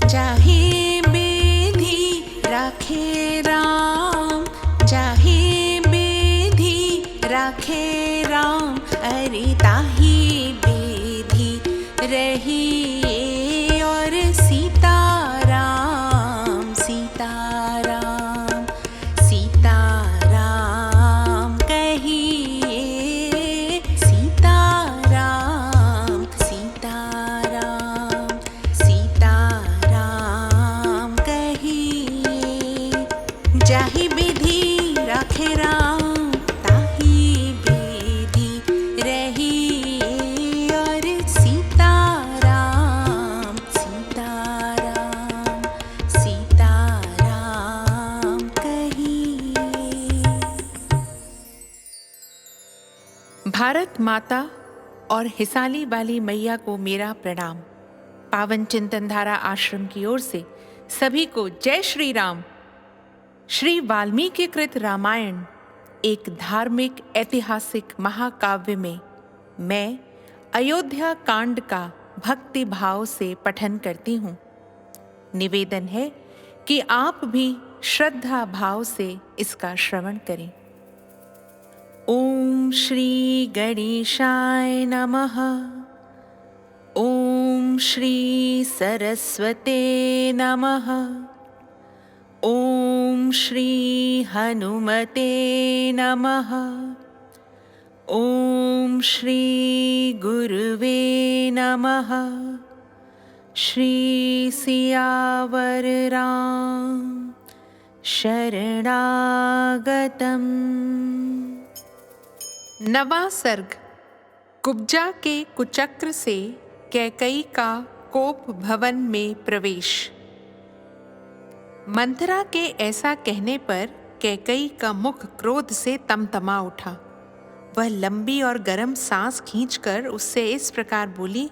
जाहे बेधी राखे राम, जाहे बेधी राखे राम, अरे ताही बेधी रही और सीताराम, सीताराम, सीताराम कहिए, सीताराम, सीताराम, सीताराम कहिए। जाहि विधि राखे राम, ताहि विधि रही और सीताराम, सीताराम, सीताराम कहिए। भारत माता और हिसाली वाली मैया को मेरा प्रणाम। पावन चिंतनधारा आश्रम की ओर से सभी को जय श्री राम। श्री वाल्मीकि कृत रामायण एक धार्मिक ऐतिहासिक महाकाव्य में मैं अयोध्या कांड का भक्ति भाव से पठन करती हूँ। निवेदन है कि आप भी श्रद्धा भाव से इसका श्रवण करें। ओम श्री गणेशाय नमः। ओम श्री सरस्वते नमः। ओम श्री हनुमते नमः। ओम श्री गुरुवे नमः। श्री सियावर राम शरणागतम्। नवा सर्ग। कुब्जा के कुचक्र से कैकई का कोप भवन में प्रवेश। मंथरा के ऐसा कहने पर कैकई का मुख क्रोध से तमतमा उठा। वह लंबी और गर्म सांस खींचकर उससे इस प्रकार बोली,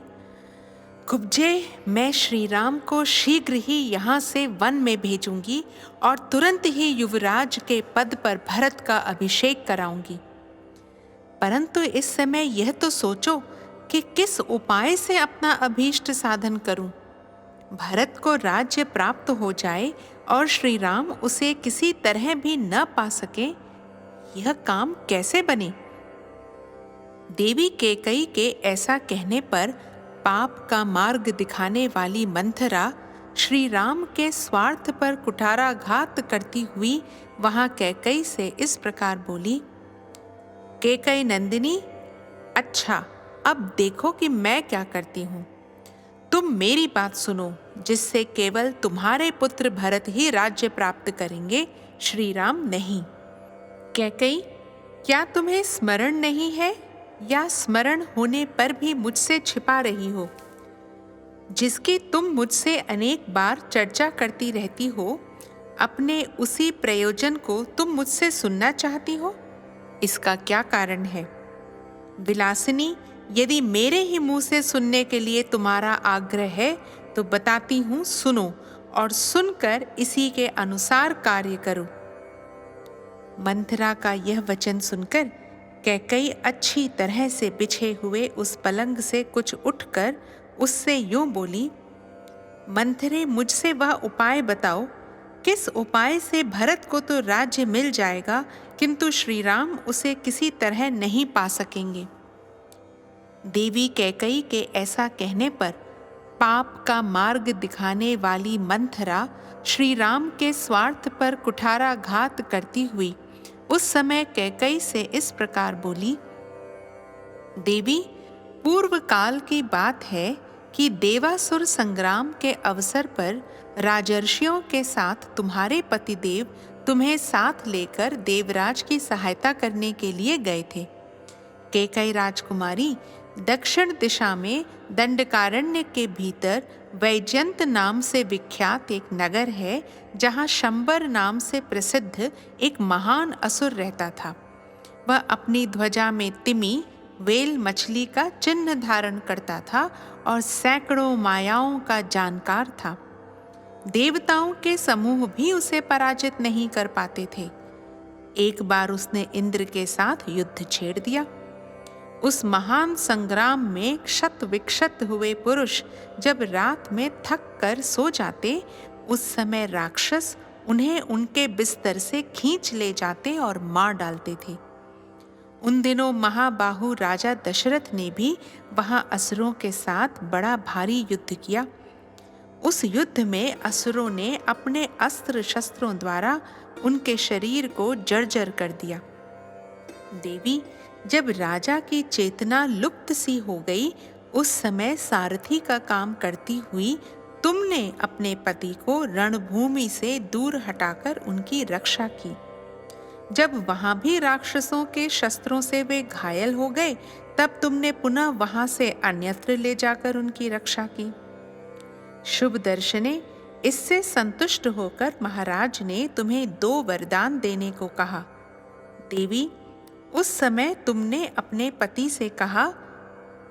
कुब्जे, मैं श्री राम को शीघ्र ही यहाँ से वन में भेजूंगी और तुरंत ही युवराज के पद पर भरत का अभिषेक कराऊंगी। परंतु इस समय यह तो सोचो कि किस उपाय से अपना अभीष्ट साधन करूं। भरत को राज्य प्राप्त हो जाए और श्री राम उसे किसी तरह भी न पा सके, यह काम कैसे बने? देवी कैकई के ऐसा कहने पर पाप का मार्ग दिखाने वाली मंथरा श्री राम के स्वार्थ पर कुठाराघात करती हुई वहां कैकई से इस प्रकार बोली, कैकई नंदिनी, अच्छा, अब देखो कि मैं क्या करती हूँ। तुम मेरी बात सुनो, जिससे केवल तुम्हारे पुत्र भरत ही राज्य प्राप्त करेंगे, श्री राम नहीं। कैकई, क्या तुम्हें स्मरण नहीं है या स्मरण होने पर भी मुझसे छिपा रही हो? जिसकी तुम मुझसे अनेक बार चर्चा करती रहती हो, अपने उसी प्रयोजन को तुम मुझसे सुनना चाहती हो? इसका क्या कारण है? विलासिनी, यदि मेरे ही मुंह से सुनने के लिए तुम्हारा आग्रह है तो बताती हूँ, सुनो और सुनकर इसी के अनुसार कार्य करो। मंथरा का यह वचन सुनकर कैकई अच्छी तरह से बिछे हुए उस पलंग से कुछ उठकर उससे यूं बोली, मंथरे, मुझसे वह उपाय बताओ, किस उपाय से भरत को तो राज्य मिल जाएगा किंतु श्री राम उसे किसी तरह नहीं पा सकेंगे। देवी कैकई के ऐसा कहने पर पाप का मार्ग दिखाने वाली मंथरा श्री राम के स्वार्थ पर कुठाराघात करती हुई उस समय कैकई से इस प्रकार बोली, देवी, पूर्व काल की बात है कि देवासुर संग्राम के अवसर पर राजर्षियों के साथ तुम्हारे पतिदेव तुम्हें साथ लेकर देवराज की सहायता करने के लिए गए थे। कैकई राजकुमारी, दक्षिण दिशा में दंडकारण्य के भीतर वैजयंत नाम से विख्यात एक नगर है, जहाँ शंबर नाम से प्रसिद्ध एक महान असुर रहता था। वह अपनी ध्वजा में तिमी, वेल मछली का चिन्ह धारण करता था और सैकड़ों मायाओं का जानकार था। देवताओं के समूह भी उसे पराजित नहीं कर पाते थे। एक बार उसने इंद्र के साथ युद्ध छेड़ दिया। उस महान संग्राम में क्षत विक्षत हुए पुरुष जब रात में थक कर सो जाते, उस समय राक्षस उन्हें उनके बिस्तर से खींच ले जाते और मार डालते थे। उन दिनों महाबाहु राजा दशरथ ने भी वहां असुरों के साथ बड़ा भारी युद्ध किया। उस युद्ध में असुरों ने अपने अस्त्र शस्त्रों द्वारा उनके शरीर को जर्जर कर दिया। देवी, जब राजा की चेतना लुप्त सी हो गई, उस समय सारथी का काम करती हुई तुमने अपने पति को रणभूमि से दूर हटाकर उनकी रक्षा की। जब वहां भी राक्षसों के शस्त्रों से वे घायल हो गए, तब तुमने पुनः वहां से अन्यत्र ले जाकर उनकी रक्षा की। शुभ दर्शने, इससे संतुष्ट होकर महाराज ने तुम्हें 2 वरदान देने को कहा। देवी, उस समय तुमने अपने पति से कहा,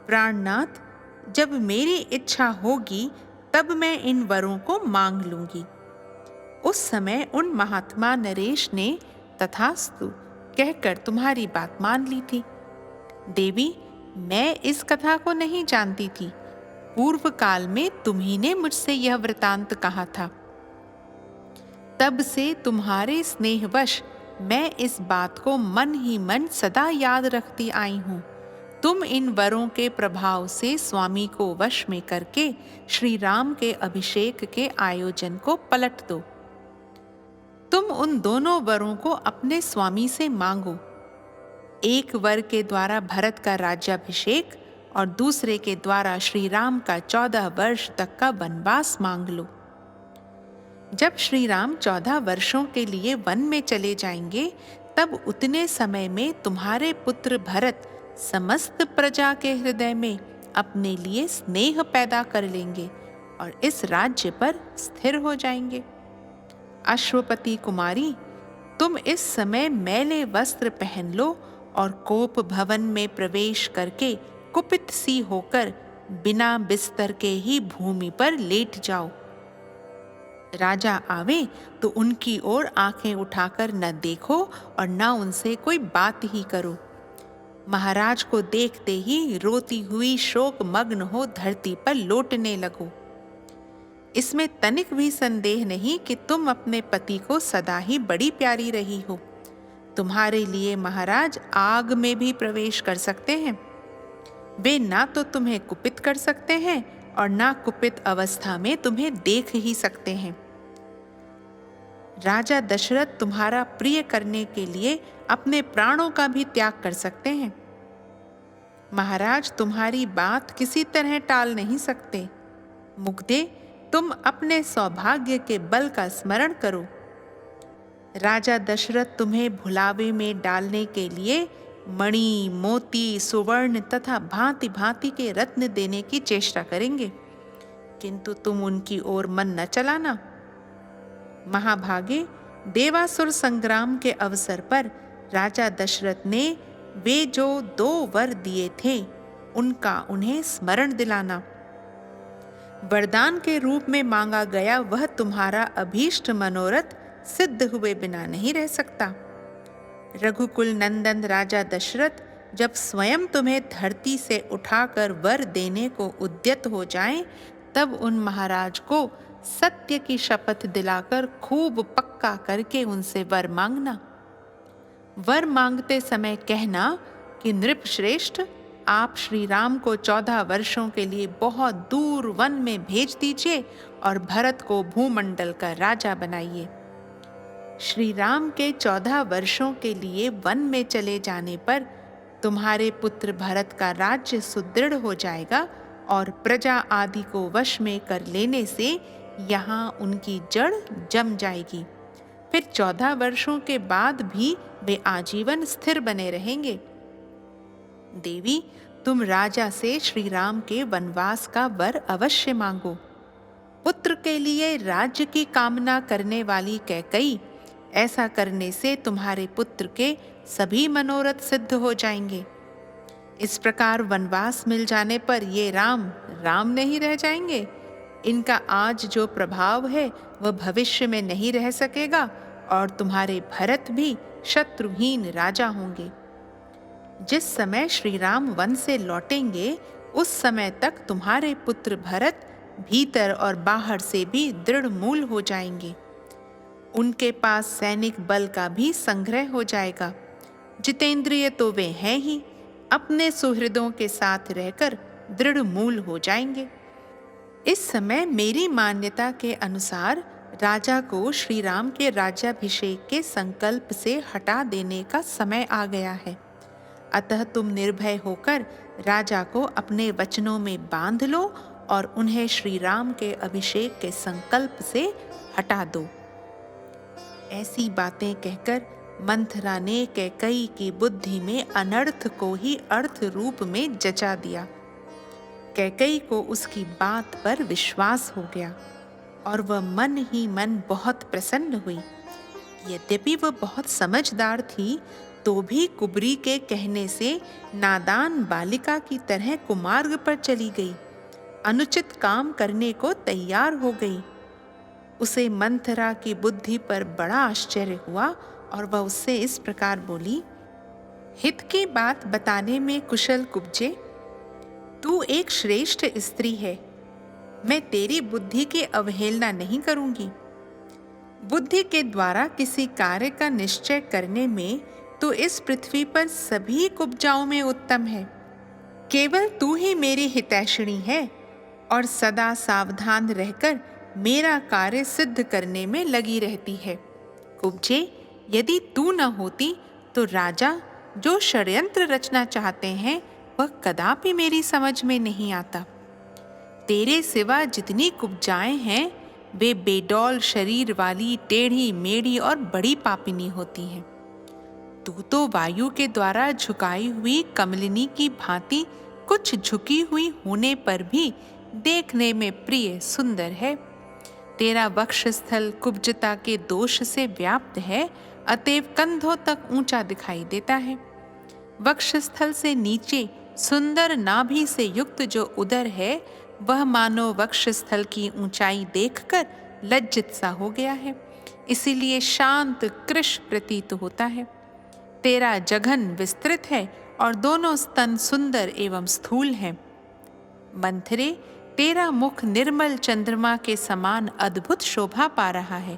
प्राणनाथ, जब मेरी इच्छा होगी तब मैं इन वरों को मांग लूंगी। उस समय उन महात्मा नरेश ने तथास्तु कहकर तुम्हारी बात मान ली थी। देवी, मैं इस कथा को नहीं जानती थी। पूर्व काल में तुम्ही ने मुझसे यह वृतांत कहा था। तब से तुम्हारे स्नेहवश मैं इस बात को मन ही मन सदा याद रखती आई हूँ। तुम इन वरों के प्रभाव से स्वामी को वश में करके श्री राम के अभिषेक के आयोजन को पलट दो। तुम उन दोनों वरों को अपने स्वामी से मांगो। एक वर के द्वारा भरत का राज्याभिषेक और दूसरे के द्वारा श्री राम का 14 वर्ष तक का वनवास मांग लो। जब श्री राम 14 वर्षों के लिए वन में चले जाएंगे, तब उतने समय में तुम्हारे पुत्र भरत समस्त प्रजा के हृदय में अपने लिए स्नेह पैदा कर लेंगे और इस राज्य पर स्थिर हो जाएंगे। अश्वपति कुमारी, तुम इस समय मैले वस्त्र पहन लो और कोप भवन में प्रवेश करके कुपित सी होकर बिना बिस्तर के ही भूमि पर लेट जाओ। राजा आवे तो उनकी ओर आंखें उठाकर न देखो और न उनसे कोई बात ही करो। महाराज को देखते ही रोती हुई शोक मग्न हो धरती पर लौटने लगो। इसमें तनिक भी संदेह नहीं कि तुम अपने पति को सदा ही बड़ी प्यारी रही हो। तुम्हारे लिए महाराज आग में भी प्रवेश कर सकते हैं। वे ना तो तुम्हें कुपित कर सकते हैं और ना कुपित अवस्था में तुम्हें देख ही सकते हैं। राजा दशरथ तुम्हारा प्रिय करने के लिए अपने प्राणों का भी त्याग कर सकते हैं। महाराज तुम्हारी बात किसी तरह टाल नहीं सकते। मुग्धे, तुम अपने सौभाग्य के बल का स्मरण करो। राजा दशरथ तुम्हें भुलावे में डालने के लिए मणि, मोती, सुवर्ण तथा भांति भांति के रत्न देने की चेष्टा करेंगे, किंतु तुम उनकी ओर मन न चलाना। महाभागे, देवासुर संग्राम के अवसर पर राजा दशरथ ने वे जो 2 वर दिए थे, उनका उन्हें स्मरण दिलाना। वरदान के रूप में मांगा गया वह तुम्हारा अभीष्ट मनोरथ सिद्ध हुए बिना नहीं रह सकता। रघुकुल नंदन राजा दशरथ जब स्वयं तुम्हें धरती से उठाकर वर देने को उद्यत हो जाएं, तब उन महाराज को सत्य की शपथ दिलाकर खूब पक्का करके उनसे वर मांगना। वर मांगते समय कहना कि नृपश्रेष्ठ, आप श्री राम को 14 वर्षों के लिए बहुत दूर वन में भेज दीजिए और भरत को भूमंडल का राजा बनाइए। श्री राम के 14 वर्षों के लिए वन में चले जाने पर तुम्हारे पुत्र भरत का राज्य सुदृढ़ हो जाएगा और प्रजा आदि को वश में कर लेने से यहाँ उनकी जड़ जम जाएगी। फिर 14 वर्षों के बाद भी वे आजीवन स्थिर बने रहेंगे। देवी, तुम राजा से श्री राम के वनवास का वर अवश्य मांगो। पुत्र के लिए राज्य की कामना करने वाली कैकई, ऐसा करने से तुम्हारे पुत्र के सभी मनोरथ सिद्ध हो जाएंगे। इस प्रकार वनवास मिल जाने पर ये राम राम नहीं रह जाएंगे। इनका आज जो प्रभाव है वह भविष्य में नहीं रह सकेगा और तुम्हारे भरत भी शत्रुहीन राजा होंगे। जिस समय श्री राम वन से लौटेंगे उस समय तक तुम्हारे पुत्र भरत भीतर और बाहर से भी दृढ़ मूल हो जाएंगे। उनके पास सैनिक बल का भी संग्रह हो जाएगा। जितेंद्रिय तो वे हैं ही, अपने सुहृदों के साथ रहकर दृढ़ मूल हो जाएंगे। इस समय मेरी मान्यता के अनुसार राजा को श्री राम के राज्याभिषेक के संकल्प से हटा देने का समय आ गया है। अतः तुम निर्भय होकर राजा को अपने वचनों में बांध लो और उन्हें श्री राम के अभिषेक के संकल्प से हटा दो। ऐसी बातें कहकर मंथरा ने कैकेयी की बुद्धि में अनर्थ को ही अर्थ रूप में जचा दिया। कैकेयी को उसकी बात पर विश्वास हो गया और वह मन ही मन बहुत प्रसन्न हुई। यद्यपि वह बहुत समझदार थी तो भी कुबरी के कहने से नादान बालिका की तरह कुमार्ग पर चली गई, अनुचित काम करने को तैयार हो गई। उसे मंथरा की बुद्धि पर बड़ा आश्चर्य हुआ और वह उससे इस प्रकार बोली, हित की बात बताने में कुशल कुब्जे, तू एक श्रेष्ठ स्त्री है। मैं तेरी बुद्धि की अवहेलना नहीं करूंगी। बुद्धि के द्वारा किसी कार्य का निश्चय करने में तो इस पृथ्वी पर सभी कुब्जाओं में उत्तम है। केवल तू ही मेरी हितैषिणी है और सदा सावधान रहकर मेरा कार्य सिद्ध करने में लगी रहती है। कुब्जे, यदि तू न होती तो राजा जो षड्यंत्र रचना चाहते हैं वह कदापि मेरी समझ में नहीं आता। तेरे सिवा जितनी कुब्जाएं हैं वे बेडौल शरीर वाली, टेढ़ी मेढ़ी और बड़ी पापिनी होती हैं। तू तो वायु के द्वारा झुकाई हुई कमलिनी की भांति कुछ झुकी हुई होने पर भी देखने में प्रिय सुंदर है। तेरा वक्षस्थल कुब्जता के दोष से व्याप्त है, अतएव कंधों तक ऊंचा दिखाई देता है। वक्षस्थल से नीचे सुंदर नाभि से युक्त जो उदर है वह मानो वक्षस्थल की ऊंचाई देखकर लज्जित सा हो गया है, इसीलिए शांत कृश प्रतीत होता है। तेरा जघन विस्तृत है और दोनों स्तन सुंदर एवं स्थूल हैं। मंथरे, तेरा मुख निर्मल चंद्रमा के समान अद्भुत शोभा पा रहा है।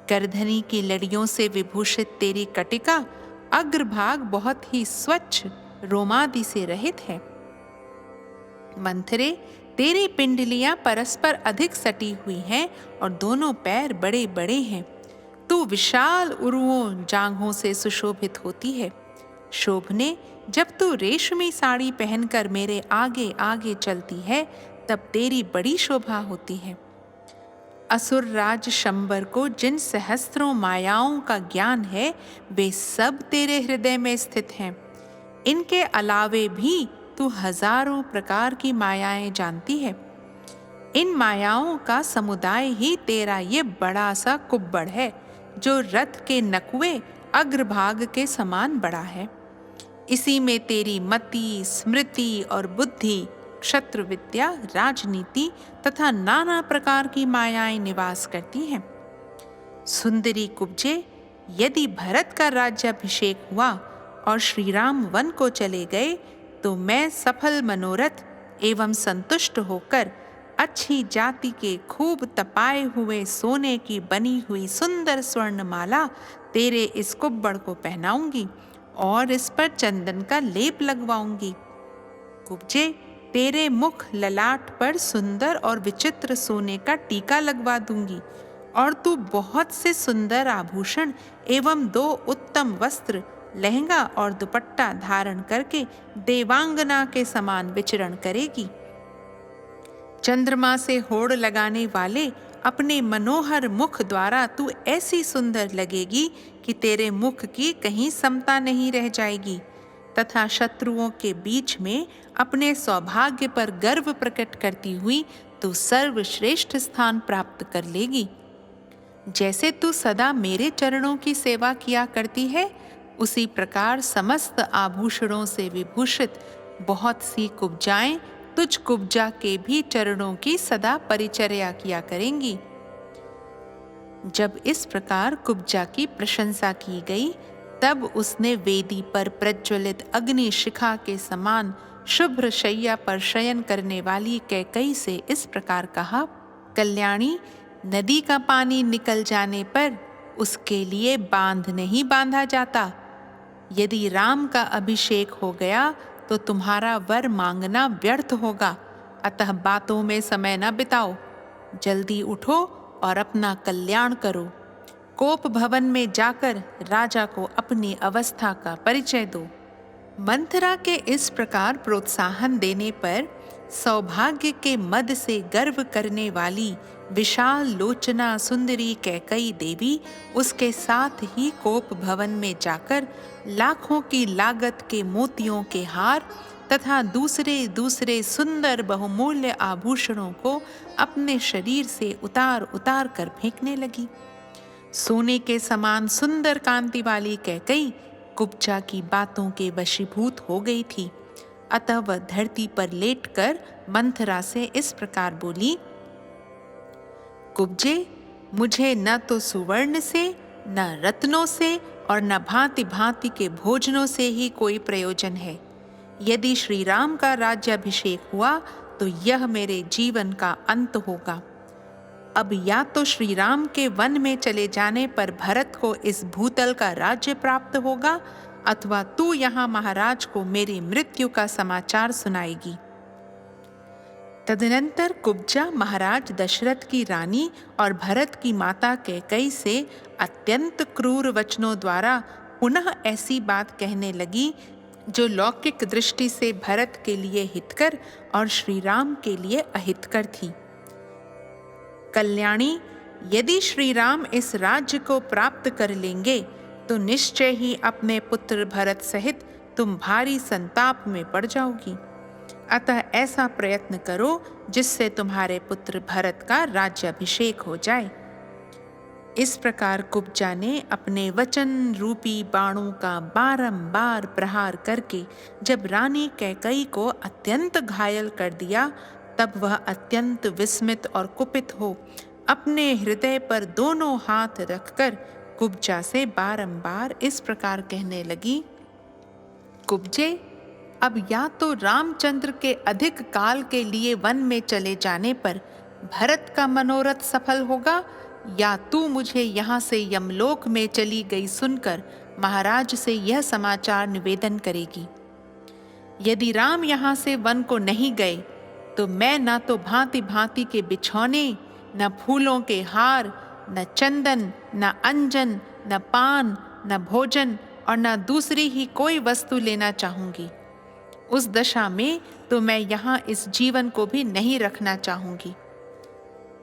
करधनी की लड़ियों से विभूषित तेरी कटिका अग्रभाग बहुत ही स्वच्छ रोमादि से रहित है। मंथरे, तेरी पिंडलियां परस्पर अधिक सटी हुई हैं और दोनों पैर बड़े बड़े हैं। तू विशाल उरुओं जांघों से सुशोभित होती है। शोभने, जब तू रेशमी साड़ी पहनकर मेरे आगे आगे चलती है तब तेरी बड़ी शोभा होती है। असुर राज शंबर को जिन सहस्त्रों मायाओं का ज्ञान है वे सब तेरे हृदय में स्थित हैं। इनके अलावे भी तू हजारों प्रकार की मायाएं जानती है। इन मायाओं का समुदाय ही तेरा ये बड़ा सा कुब्बड़ है जो रथ के नकुए अग्रभाग के समान बड़ा है। इसी में तेरी मति, स्मृति और बुद्धि, क्षत्र विद्या, राजनीति तथा नाना प्रकार की मायाएं निवास करती हैं। सुंदरी कुब्जे, यदि भरत का राज्याभिषेक हुआ और श्री राम वन को चले गए तो मैं सफल मनोरथ एवं संतुष्ट होकर अच्छी जाति के खूब तपाए हुए सोने की बनी हुई सुंदर स्वर्णमाला तेरे इस कुब्बड़ को पहनाऊंगी और इस पर चंदन का लेप लगवाऊंगी। कुब्जे, तेरे मुख ललाट पर सुंदर और विचित्र सोने का टीका लगवा दूंगी और तू बहुत से सुंदर आभूषण एवं 2 उत्तम वस्त्र, लहंगा और दुपट्टा धारण करके देवांगना के समान विचरण करेगी। चंद्रमा से होड़ लगाने वाले अपने मनोहर मुख द्वारा तू ऐसी सुंदर लगेगी कि तेरे मुख की कहीं समता नहीं रह जाएगी तथा शत्रुओं के बीच में अपने सौभाग्य पर गर्व प्रकट करती हुई तू सर्वश्रेष्ठ स्थान प्राप्त कर लेगी। जैसे तू सदा मेरे चरणों की सेवा किया करती है उसी प्रकार समस्त आभूषणों से विभूषित बहुत सी कुब्जाएं तुझ कुब्जा के भी चरणों की सदा परिचर्या किया करेंगी। जब इस प्रकार कुब्जा की प्रशंसा की गई तब उसने वेदी पर प्रज्वलित अग्नि शिखा के समान शुभ्र शैया पर शयन करने वाली कैकई से इस प्रकार कहा, कल्याणी, नदी का पानी निकल जाने पर उसके लिए बांध नहीं बांधा जाता। यदि राम का अभिषेक हो गया तो तुम्हारा वर मांगना व्यर्थ होगा, अतः बातों में समय न बिताओ, जल्दी उठो और अपना कल्याण करो। कोप भवन में जाकर राजा को अपनी अवस्था का परिचय दो। मंथरा के इस प्रकार प्रोत्साहन देने पर सौभाग्य के मद से गर्व करने वाली विशाल लोचना सुंदरी कैकई देवी उसके साथ ही कोप भवन में जाकर लाखों की लागत के मोतियों के हार तथा दूसरे दूसरे सुंदर बहुमूल्य आभूषणों को अपने शरीर से उतार उतार कर फेंकने लगी। सोने के समान सुंदर कांति वाली कैकई कुब्जा की बातों के वशीभूत हो गई थी, अतः वह धरती पर लेटकर मंथरा से इस प्रकार बोली, कुब्जे, मुझे न तो सुवर्ण से, न रत्नों से और न भांति भांति के भोजनों से ही कोई प्रयोजन है। यदि श्री राम का राज्याभिषेक हुआ तो यह मेरे जीवन का अंत होगा। अब या तो श्री राम के वन में चले जाने पर भरत को इस भूतल का राज्य प्राप्त होगा, अथवा तू यहाँ महाराज को मेरी मृत्यु का समाचार सुनाएगी। तदनंतर कुब्जा महाराज दशरथ की रानी और भरत की माता कैकई से अत्यंत क्रूर वचनों द्वारा पुनः ऐसी बात कहने लगी जो लौकिक दृष्टि से भरत के लिए हितकर और श्री राम के लिए अहितकर थी। कल्याणी, यदि श्री राम इस राज्य को प्राप्त कर लेंगे तो निश्चय ही अपने पुत्र भरत सहित तुम भारी संताप में पड़ जाओगी, अतः ऐसा प्रयत्न करो जिससे तुम्हारे पुत्र भरत का राज्याभिषेक हो जाए। इस प्रकार कुब्जा ने अपने वचन रूपी बाणों का बारंबार प्रहार करके जब रानी कैकई को अत्यंत घायल कर दिया, तब वह अत्यंत विस्मित और कुपित हो अपने हृदय पर दोनों हाथ रखकर कुब्जा से बारंबार इस प्रकार कहने लगी, कुब्जे, अब या तो रामचंद्र के अधिक काल के लिए वन में चले जाने पर भरत का मनोरथ सफल होगा, या तू मुझे यहाँ से यमलोक में चली गई सुनकर महाराज से यह समाचार निवेदन करेगी। यदि राम यहाँ से वन को नहीं गए तो मैं न तो भांति भांति के बिछौने, न फूलों के हार, न चंदन, न अंजन, न पान, न भोजन और न दूसरी ही कोई वस्तु लेना चाहूंगी। उस दशा में तो मैं यहाँ इस जीवन को भी नहीं रखना चाहूंगी।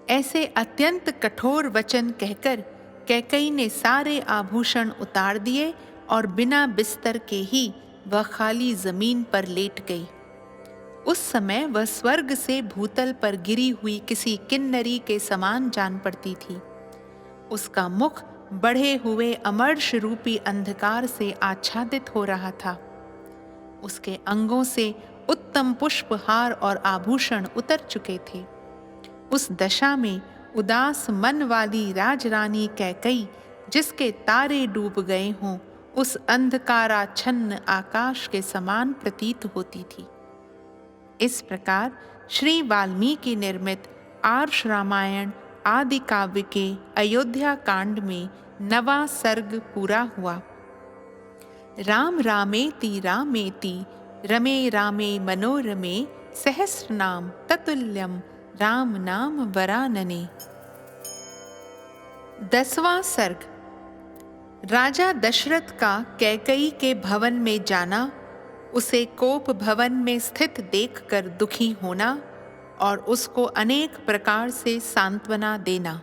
ऐसे अत्यंत कठोर वचन कहकर कैकई ने सारे आभूषण उतार दिए और बिना बिस्तर के ही वह खाली जमीन पर लेट गई। उस समय वह स्वर्ग से भूतल पर गिरी हुई किसी किन्नरी के समान जान पड़ती थी। उसका मुख बढ़े हुए अमर्ष रूपी अंधकार से आच्छादित हो रहा था। उसके अंगों से उत्तम पुष्पहार और आभूषण उतर चुके थे। उस दशा में उदास मन वाली राजरानी कैकई, जिसके तारे डूब गए हों, उस अंधकाराच्छन्न आकाश के समान प्रतीत होती थी। इस प्रकार श्री वाल्मीकि निर्मित आर्ष रामायण आदि काव्य के अयोध्या कांड में 9वां सर्ग पूरा हुआ। राम रामेति रामेति रमे रामे मनोरमे सहस्रनाम ततुल्यम राम नाम वरानने। 10वां सर्ग। राजा दशरथ का कैकई के भवन में जाना, उसे कोप भवन में स्थित देखकर दुखी होना और उसको अनेक प्रकार से सांत्वना देना।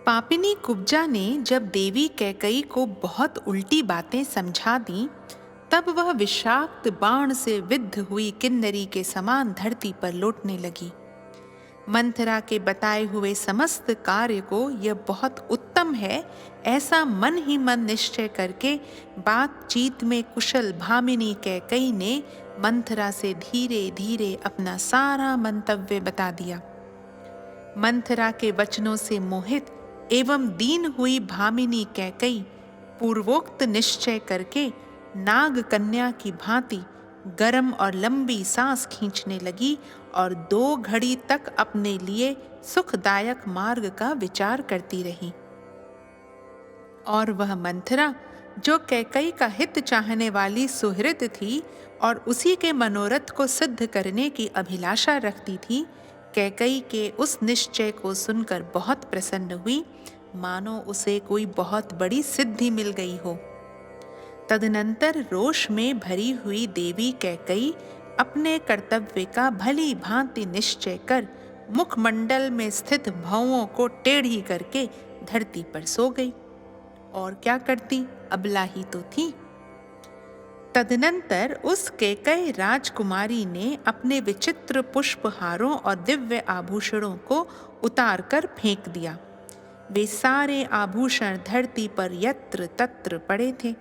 पापिनी कुब्जा ने जब देवी कैकई को बहुत उल्टी बातें समझा दी, तब वह विषाक्त बाण से विद्ध हुई किन्नरी के समान धरती पर लौटने लगी। मंथरा के बताए हुए समस्त कार्य को यह बहुत उत्तम है, ऐसा मन ही मन निश्चय करके बातचीत में कुशल भामिनी कैकई ने मंथरा से धीरे धीरे अपना सारा मंतव्य बता दिया। मंथरा के वचनों से मोहित एवं दीन हुई भामिनी कैकई पूर्वोक्त निश्चय करके नाग कन्या की भांति गर्म और लंबी सांस खींचने लगी और 2 घड़ी तक अपने लिए सुखदायक मार्ग का विचार करती रही। और वह मंथरा, जो कैकई का हित चाहने वाली सुहृद थी और उसी के मनोरथ को सिद्ध करने की अभिलाषा रखती थी, कैकई के उस निश्चय को सुनकर बहुत प्रसन्न हुई, मानो उसे कोई बहुत बड़ी सिद्धि मिल गई हो। तदनंतर रोष में भरी हुई देवी कैकई अपने कर्तव्य का भली भांति निश्चय कर मुखमंडल में स्थित भौंओं को टेढ़ी करके धरती पर सो गई। और क्या करती, अबला ही तो थी। तदनंतर उस कैकई राजकुमारी ने अपने विचित्र पुष्पहारों और दिव्य आभूषणों को उतार कर फेंक दिया। वे सारे आभूषण धरती पर यत्र तत्र पड़े थे।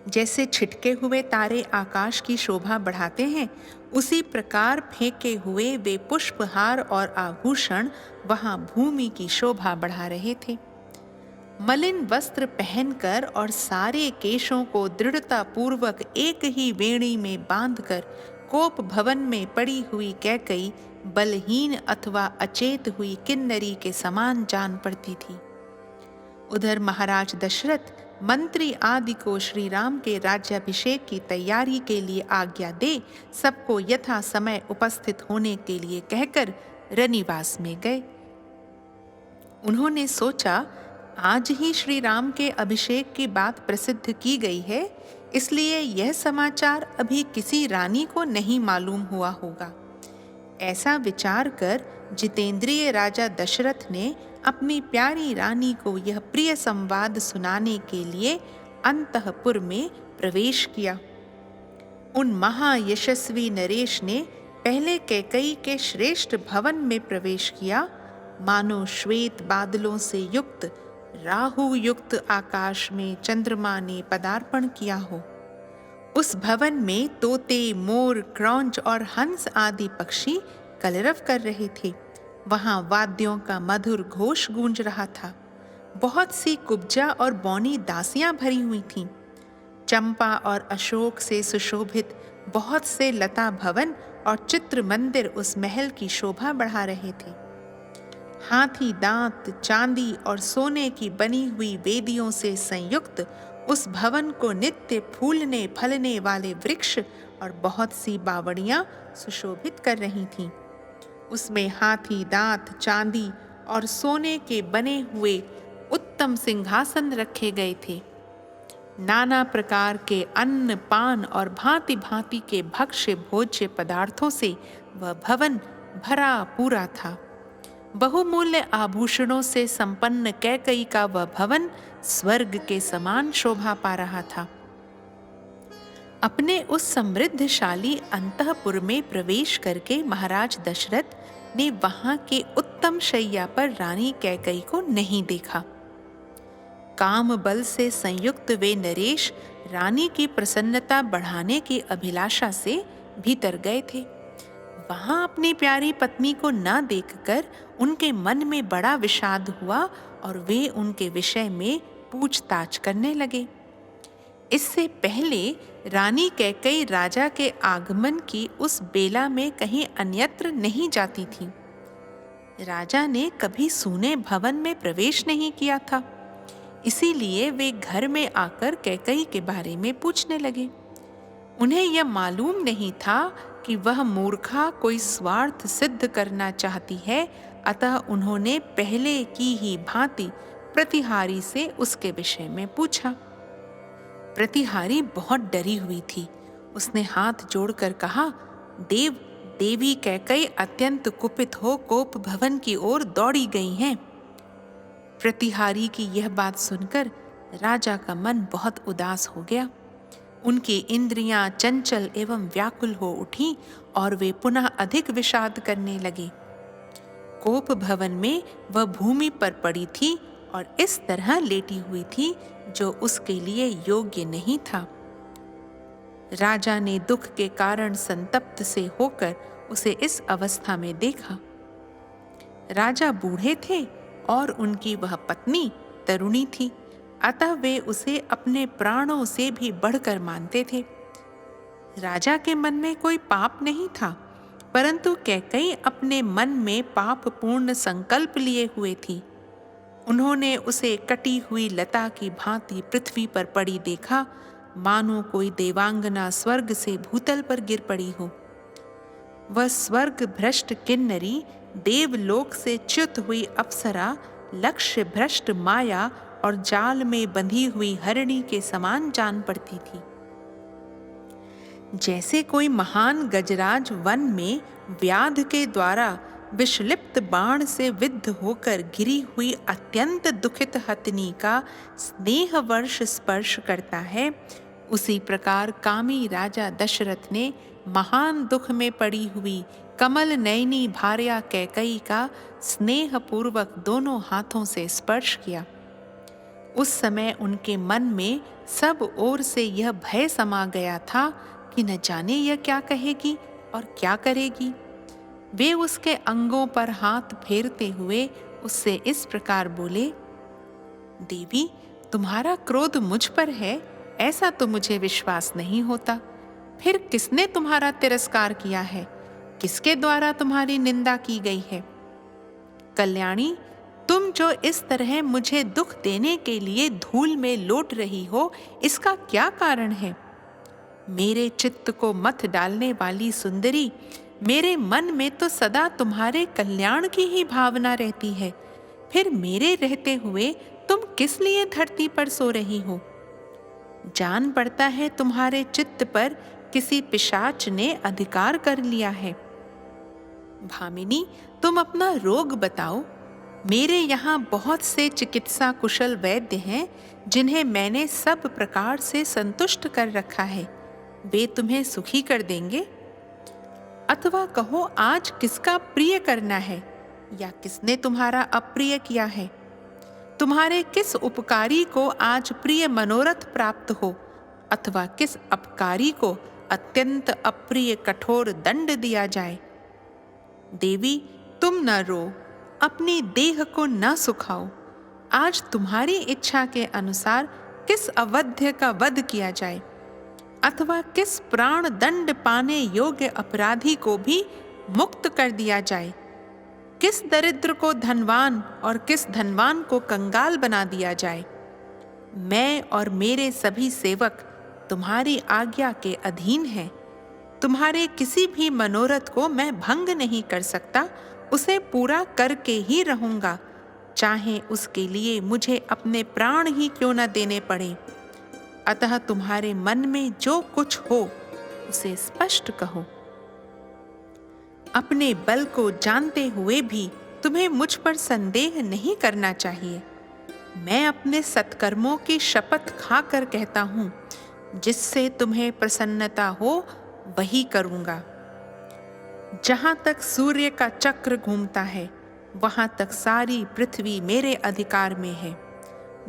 जैसे छिटके हुए तारे आकाश की शोभा बढ़ाते हैं, उसी प्रकार फेंके हुए वे पुष्पहार और आभूषण वहां भूमि की शोभा बढ़ा रहे थे। मलिन वस्त्र पहनकर और सारे केशों को दृढ़ता पूर्वक एक ही वेणी में बांधकर कोप भवन में पड़ी हुई कैकई बलहीन अथवा अचेत हुई किन्नरी के समान जान पड़ती थी। उधर महाराज दशरथ मंत्री आदि को श्री राम के राज्याभिषेक की तैयारी के लिए आज्ञा दे सबको यथा समय उपस्थित होने के लिए कहकर रनिवास में गए। उन्होंने सोचा, आज ही श्री राम के अभिषेक की बात प्रसिद्ध की गई है, इसलिए यह समाचार अभी किसी रानी को नहीं मालूम हुआ होगा। ऐसा विचार कर जितेंद्रिय राजा दशरथ ने अपनी प्यारी रानी को यह प्रिय संवाद सुनाने के लिए अंतःपुर में प्रवेश किया। उन महायशस्वी नरेश ने पहले कैकई के श्रेष्ठ भवन में प्रवेश किया, मानो श्वेत बादलों से युक्त राहु युक्त आकाश में चंद्रमा ने पदार्पण किया हो। उस भवन में तोते, मोर, क्रौंच और हंस आदि पक्षी कलरव कर रहे थे। वहां वाद्यों का मधुर घोष गूंज रहा था। बहुत सी कुब्जा और बौनी दासियां भरी हुई थीं। चंपा और अशोक से सुशोभित बहुत से लता भवन और चित्र मंदिर उस महल की शोभा बढ़ा रहे थे। हाथी दांत, चांदी और सोने की बनी हुई वेदियों से संयुक्त उस भवन को नित्य फूलने फलने वाले वृक्ष और बहुत सी बावड़ियां सुशोभित कर रही थीं। उसमें हाथी दांत, चांदी और सोने के बने हुए उत्तम सिंहासन रखे गए थे। नाना प्रकार के अन्न, पान और भांति भांति के भक्ष्य भोज्य पदार्थों से वह भवन भरा पूरा था। बहुमूल्य आभूषणों से संपन्न कैकई का वह भवन स्वर्ग के समान शोभा पा रहा था। अपने उस समृद्धशाली अंतःपुर में प्रवेश करके महाराज दशरथ ने वहां के उत्तम शैया पर रानी कैकई को नहीं देखा। काम बल से संयुक्त वे नरेश रानी की प्रसन्नता बढ़ाने की अभिलाषा से भीतर गए थे। वहां अपनी प्यारी पत्नी को न देखकर उनके मन में बड़ा विषाद हुआ और वे उनके विषय में पूछताछ करने लगे। इससे पहले रानी कैकई राजा के आगमन की उस बेला में कहीं अन्यत्र नहीं जाती थी। राजा ने कभी सूने भवन में प्रवेश नहीं किया था, इसीलिए वे घर में आकर कैकई के बारे में पूछने लगे। उन्हें यह मालूम नहीं था कि वह मूर्खा कोई स्वार्थ सिद्ध करना चाहती है, अतः उन्होंने पहले की ही भांति प्रतिहारी से उसके विषय में पूछा। प्रतिहारी बहुत डरी हुई थी। उसने हाथ जोड़कर कहा, देवी कैकई अत्यंत कुपित हो कोप भवन की ओर दौड़ी गई हैं। प्रतिहारी की यह बात सुनकर राजा का मन बहुत उदास हो गया। उनकी इंद्रियां चंचल एवं व्याकुल हो उठी और वे पुनः अधिक विषाद करने लगे। कोप भवन में वह भूमि पर पड़ी थी और इस तरह लेटी हुई थी जो उसके लिए योग्य नहीं था। राजा ने दुख के कारण संतप्त से होकर उसे इस अवस्था में देखा। राजा बूढ़े थे और उनकी वह पत्नी तरुणी थी, अतः वे उसे अपने प्राणों से भी बढ़कर मानते थे। राजा के मन में कोई पाप नहीं था, परंतु कैकेयी अपने मन में पाप पूर्ण संकल्प लिए हुए थी। उन्होंने उसे कटी हुई लता की भांति पृथ्वी पर पड़ी देखा, मानो कोई देवांगना स्वर्ग से भूतल पर गिर पड़ी हो। वह स्वर्ग भ्रष्ट किन्नरी, देवलोक से च्युत हुई अप्सरा, लक्ष्य भ्रष्ट माया और जाल में बंधी हुई हरिणी के समान जान पड़ती थी। जैसे कोई महान गजराज वन में व्याध के द्वारा विषलिप्त बाण से विद्ध होकर गिरी हुई अत्यंत दुखित हथिनी का स्नेह वर्ष स्पर्श करता है, उसी प्रकार कामी राजा दशरथ ने महान दुख में पड़ी हुई कमल नयनी भार्या कैकेयी का स्नेह पूर्वक दोनों हाथों से स्पर्श किया। उस समय उनके मन में सब ओर से यह भय समा गया था कि न जाने यह क्या कहेगी और क्या करेगी। वे उसके अंगों पर हाथ फेरते हुए उससे इस प्रकार बोले, देवी, तुम्हारा क्रोध मुझ पर है ऐसा तो मुझे विश्वास नहीं होता। फिर किसने तुम्हारा तिरस्कार किया है? किसके द्वारा तुम्हारी निंदा की गई है? कल्याणी, तुम जो इस तरह मुझे दुख देने के लिए धूल में लौट रही हो, इसका क्या कारण है? मेरे चित्त को मत डालने वाली सुंदरी, मेरे मन में तो सदा तुम्हारे कल्याण की ही भावना रहती है। फिर मेरे रहते हुए तुम किस लिए धरती पर सो रही हो? जान पड़ता है तुम्हारे चित्त पर किसी पिशाच ने अधिकार कर लिया है। भामिनी, तुम अपना रोग बताओ। मेरे यहाँ बहुत से चिकित्सा कुशल वैद्य हैं, जिन्हें मैंने सब प्रकार से संतुष्ट कर रखा है। वे तुम्हें सुखी कर देंगे। अथवा कहो, आज किसका प्रिय करना है या किसने तुम्हारा अप्रिय किया है? तुम्हारे किस उपकारी को आज प्रिय मनोरथ प्राप्त हो, अथवा किस अपकारी को अत्यंत अप्रिय कठोर दंड दिया जाए। देवी, तुम न रो, अपनी देह को न सुखाओ। आज तुम्हारी इच्छा के अनुसार किस अवध्य का वध किया जाए, अथवा किस प्राण दंड पाने योग्य अपराधी को भी मुक्त कर दिया जाए। किस दरिद्र को धनवान और किस धनवान को कंगाल बना दिया जाए। मैं और मेरे सभी सेवक तुम्हारी आज्ञा के अधीन हैं। तुम्हारे किसी भी मनोरथ को मैं भंग नहीं कर सकता, उसे पूरा करके ही रहूंगा, चाहे उसके लिए मुझे अपने प्राण ही क्यों न देने पड़े। अतः तुम्हारे मन में जो कुछ हो उसे स्पष्ट कहो। अपने बल को जानते हुए भी तुम्हें मुझ पर संदेह नहीं करना चाहिए। मैं अपने सत्कर्मों की शपथ खाकर कहता हूँ, जिससे तुम्हें प्रसन्नता हो वही करूँगा। जहाँ तक सूर्य का चक्र घूमता है, वहाँ तक सारी पृथ्वी मेरे अधिकार में है।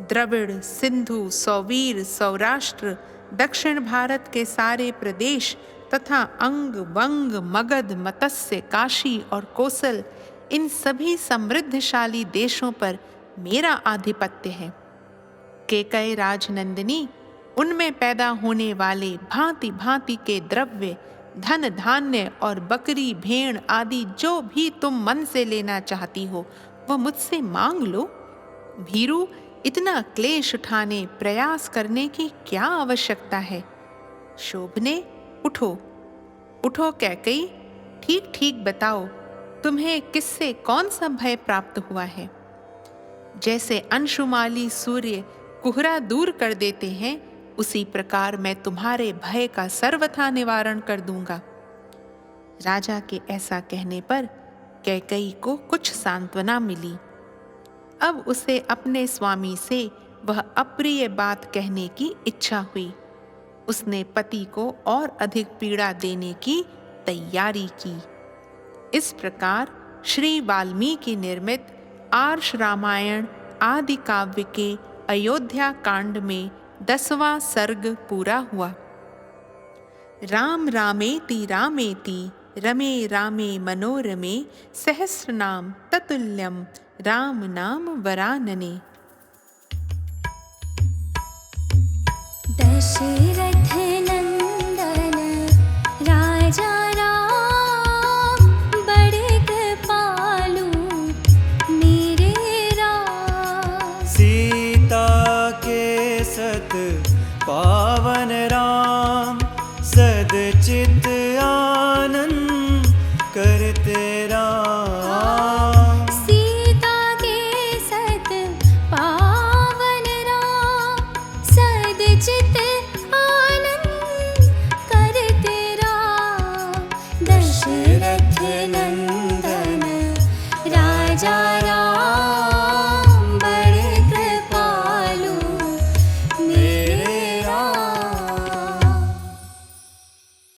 द्रविड़, सिंधु, सौवीर, सौराष्ट्र, दक्षिण भारत के सारे प्रदेश तथा अंग, वंग, मगध, मत्स्य, काशी और कोसल, इन सभी समृद्धशाली देशों पर मेरा आधिपत्य है। कैकेयी राजनंदिनी, उनमें पैदा होने वाले भांति भांति के द्रव्य, धन धान्य और बकरी भेड़ आदि जो भी तुम मन से लेना चाहती हो, वह मुझसे मांग लो। भीरू, इतना क्लेश उठाने प्रयास करने की क्या आवश्यकता है? शोभने, उठो उठो कैकेयी, ठीक ठीक बताओ, तुम्हें किससे कौन सा भय प्राप्त हुआ है? जैसे अंशुमाली सूर्य कुहरा दूर कर देते हैं, उसी प्रकार मैं तुम्हारे भय का सर्वथा निवारण कर दूंगा। राजा के ऐसा कहने पर कैकेयी को कुछ सांत्वना मिली। अब उसे अपने स्वामी से वह अप्रिय बात कहने की इच्छा हुई। उसने पति को और अधिक पीड़ा देने की तैयारी की। इस प्रकार श्री वाल्मीकि निर्मित आर्ष रामायण आदि काव्य के अयोध्या कांड में 10वां सर्ग पूरा हुआ। राम रामेति रामेति रमे रामे मनोरमे सहस्रनाम ततुल्यम राम नाम वरानने। दशरथ नंदन राजा राम, बड़े कृपालु मेरे राम। सीता के सत पावन राम, सदचित आनंद करते राम। सीता के सत पावन राम, सदचित आनंद करते राम। दशरथ नंदन राजा राम,